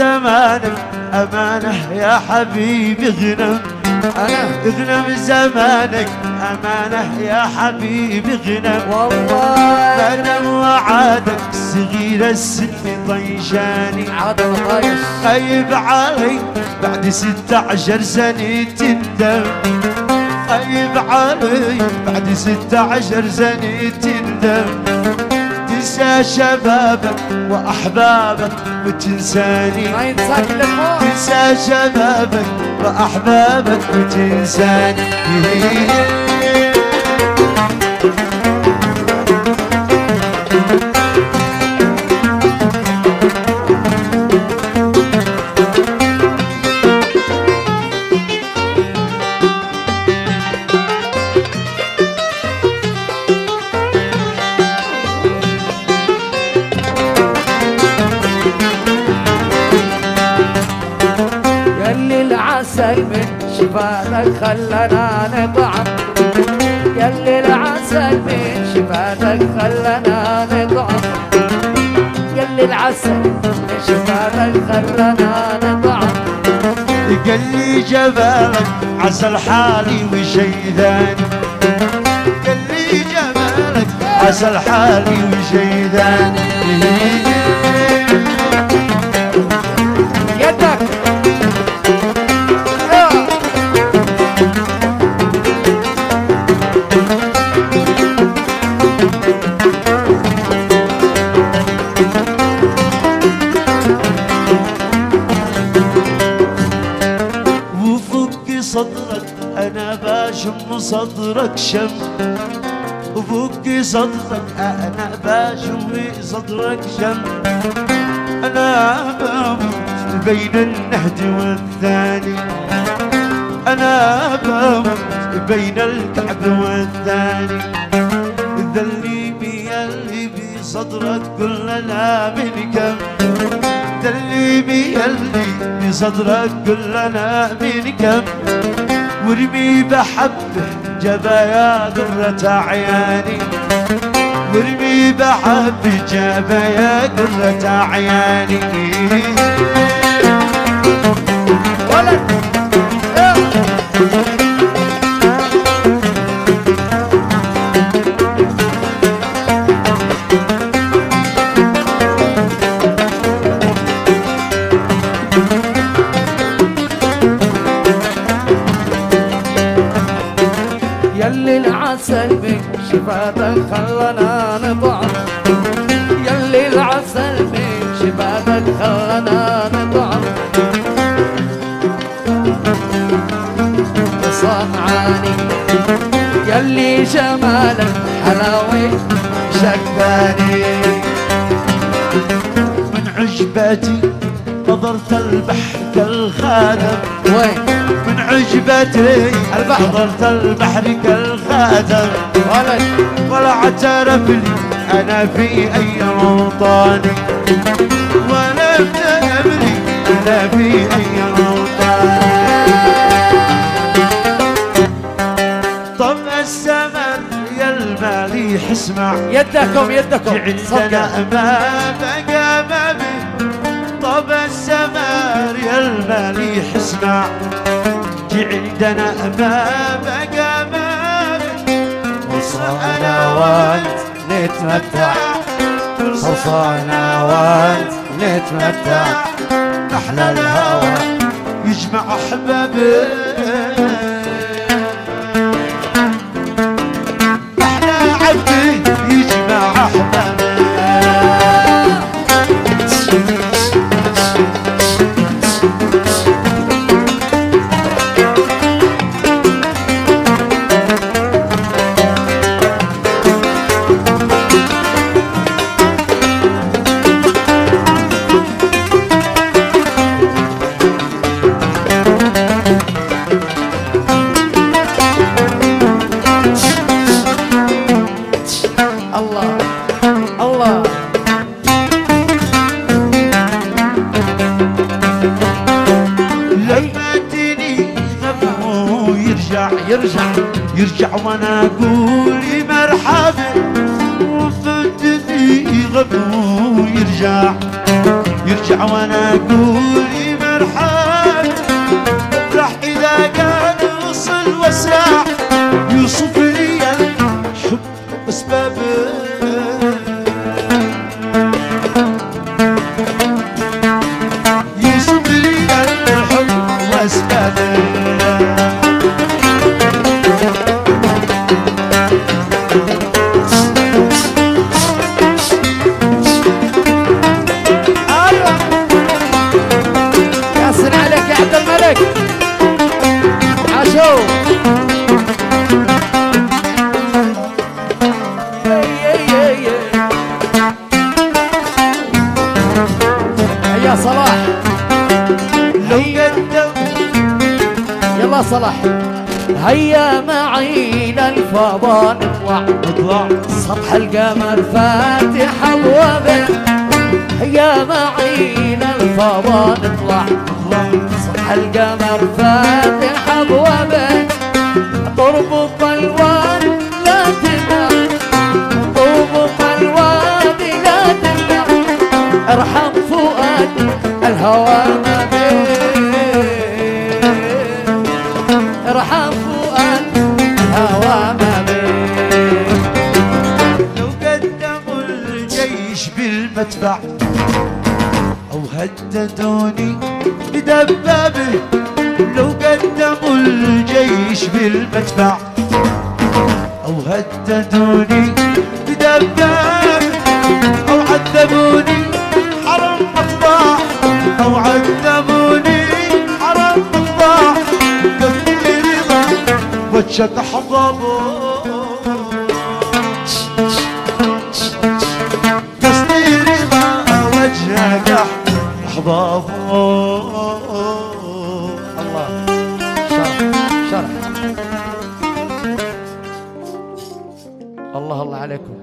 زمانك أمانة يا حبيبي اغنم، اغنم زمانك أمانة يا حبيبي اغنم، والله أنا وعادك صغير السن طيشاني، عادة طايش خايب علي بعد 16 سنة تندم، خايب علي بعد 16 سنة تندم، تنسى شبابك وأحبابك وتنساني، ما ينساك الا الموت. تنسى شبابك وأحبابك وتنساني. ياللي العسل من شفاتك خلنا نطعم، ياللي العسل من شفاتك خلنا نطعم، ياللي العسل من شفاتك خلنا نطعم. قال لي جمالك عسل حالي وشي ثاني، قال لي جمالك عسل حالي وشي ثاني. يدك وفك صدرك أنا باشم صدرك شم، وفك صدرك أنا باشم صدرك شم، أنا بموت بين النهد والثاني، أنا بموت بين الكعب والثاني، ذلي بياللي بصدرك كلنا من كم، ذلي بياللي بصدرك كلنا من كم، وارمي بحبه جبايا قرة عياني، وارمي بحبه جبايا قرة عياني. ولد ياللي العسل من شفاتك خلنا نطعم، ياللي العسل من شفاتك خلنا نطعم، صنعاني ياللي جمالك حلاوي شكاني. من عجبتي نظرت البحر كالخادم، وين من عجبتي البحر. نظرت البحر كالخادم، ولد ولا اعترف لي انا في اي اوطاني، ولا اعترف لي انا في اي اوطاني. طب السمر يا المالح اسمع، يدكم عندنا صدقة ما بقى ما بي. طب السمر يا المالح اسمع، عندنا ما بقى ما بي. وصلنا وانت نتمتع، وصلنا وانت نتمتع، احلى الهوى يجمع احبابي، احلى عبدي يجمع احبابي. الله الله لما تجيني غبو يرجع وانا اقول مرحبا، وفتني غبو يرجع يرجع وانا اقول مرحبا. افرح اذا كان وصل وساع يوصف لي الحب اسبابه. يوصف لي الحب واسبابه. عبد الملك عاشو يا صلاح لو قدم يلا صلاح هيا معي للفضاء نطلع سطح القمر فاتح ابوابه. هيا معي للفضاء نطلع سطح القمر فاتح ابوابه. طربق الواد لا تمنع طربق الواد لا تمنع. ارحم فؤاد الهوى ما بين ارحم فؤاد الهوى ما بين. لو قدموا الجيش بالمدفع أو هددوني بدبابه. لو قدموا الجيش بالمدفع أو هددوني بدبابه. أو عذبوني حرم مطبع أو عذبوني حرم مطبع. قلبي رضا وجهك حضابه. قصدي رضا وجهك احبابه. الله شرح الله الله عليكم.